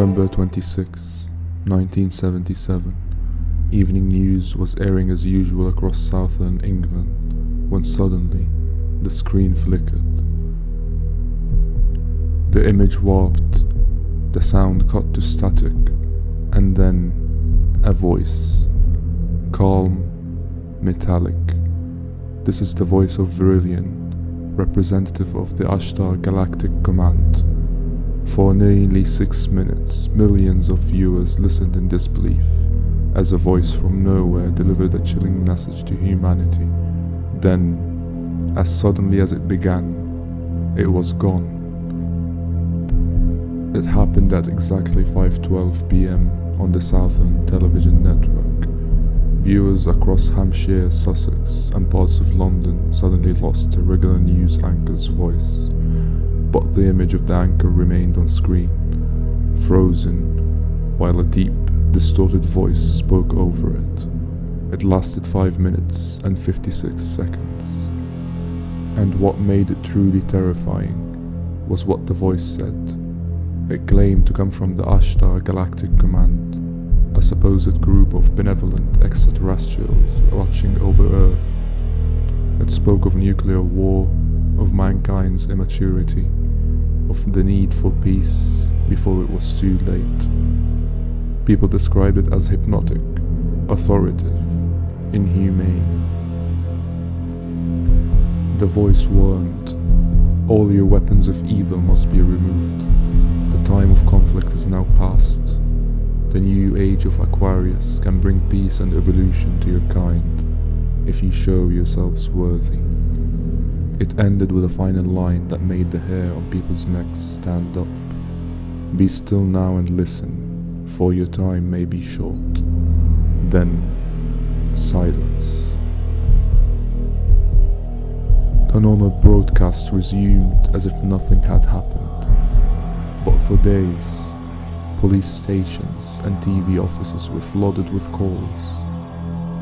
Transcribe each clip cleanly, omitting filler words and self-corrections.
November 26, 1977. Evening news was airing as usual across southern England when suddenly the screen flickered. The image warped, the sound cut to static, and then a voice. Calm, metallic. This is the voice of Vrillon, representative of the Ashtar Galactic Command. For nearly 6 minutes, millions of viewers listened in disbelief, as a voice from nowhere delivered a chilling message to humanity. Then, as suddenly as it began, it was gone. It happened at exactly 5:12 p.m. on the Southern Television Network. Viewers across Hampshire, Sussex, and parts of London suddenly lost a regular news anchor's voice, but the image of the anchor remained on screen, frozen, while a deep, distorted voice spoke over it. It lasted 5 minutes and 56 seconds. And what made it truly terrifying was what the voice said. It claimed to come from the Ashtar Galactic Command, a supposed group of benevolent extraterrestrials watching over Earth. It spoke of nuclear war, of mankind's immaturity, of the need for peace before it was too late. People described it as hypnotic, authoritative, inhumane. The voice warned, all your weapons of evil must be removed. The time of conflict is now past. The new age of Aquarius can bring peace and evolution to your kind, if you show yourselves worthy. It ended with a final line that made the hair on people's necks stand up. Be still now and listen, for your time may be short. Then, silence. The normal broadcast resumed as if nothing had happened. But for days, police stations and TV offices were flooded with calls.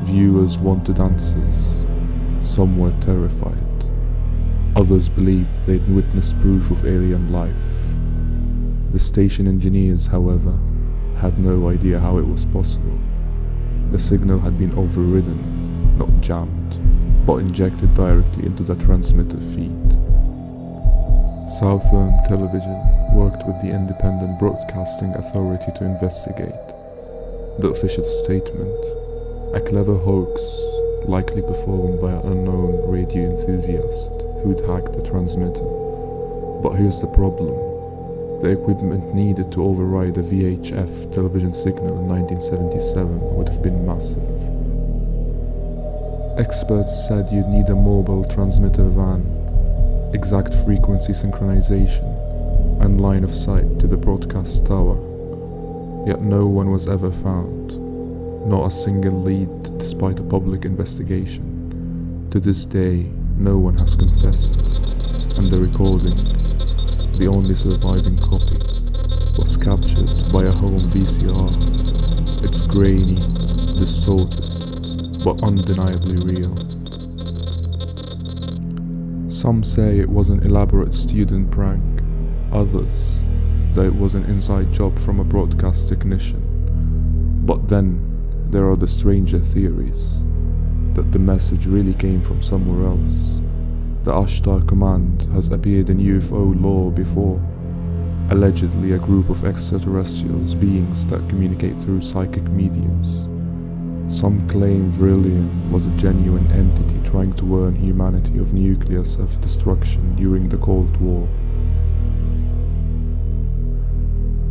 Viewers wanted answers. Some were terrified. Others believed they'd witnessed proof of alien life. The station engineers, however, had no idea how it was possible. The signal had been overridden, not jammed, but injected directly into the transmitter feed. Southern Television worked with the Independent Broadcasting Authority to investigate. The official statement: a clever hoax, likely performed by an unknown radio enthusiast who'd hacked the transmitter. But here's the problem. The equipment needed to override a VHF television signal in 1977 would have been massive. Experts said you'd need a mobile transmitter van, exact frequency synchronization, and line of sight to the broadcast tower. Yet no one was ever found, not a single lead despite a public investigation. To this day, no one has confessed, and the recording, the only surviving copy, was captured by a home VCR. It's grainy, distorted, but undeniably real. Some say it was an elaborate student prank, others that it was an inside job from a broadcast technician. But then there are the stranger theories, that the message really came from somewhere else. The Ashtar Command has appeared in UFO lore before, allegedly a group of extraterrestrials beings that communicate through psychic mediums. Some claim Vrillon was a genuine entity trying to warn humanity of nuclear self-destruction during the Cold War.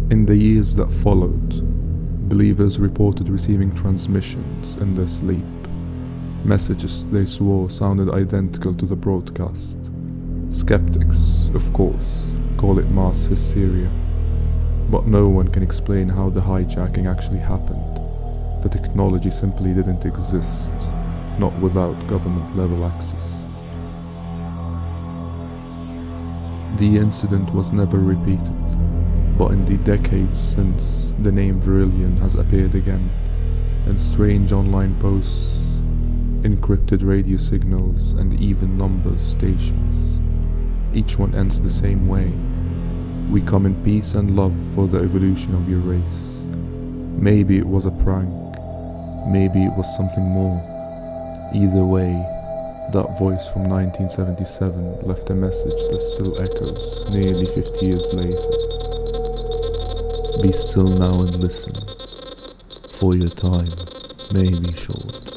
In the years that followed, believers reported receiving transmissions in their sleep. Messages they swore sounded identical to the broadcast. Skeptics, of course, call it mass hysteria, but no one can explain how the hijacking actually happened. The technology simply didn't exist, not without government-level access. The incident was never repeated, but in the decades since, the name Vrillon has appeared again, in strange online posts, encrypted radio signals, and even numbered stations. Each one ends the same way. We come in peace and love for the evolution of your race. Maybe it was a prank, maybe it was something more. Either way, that voice from 1977 left a message that still echoes nearly 50 years later. Be still now and listen, for your time may be short.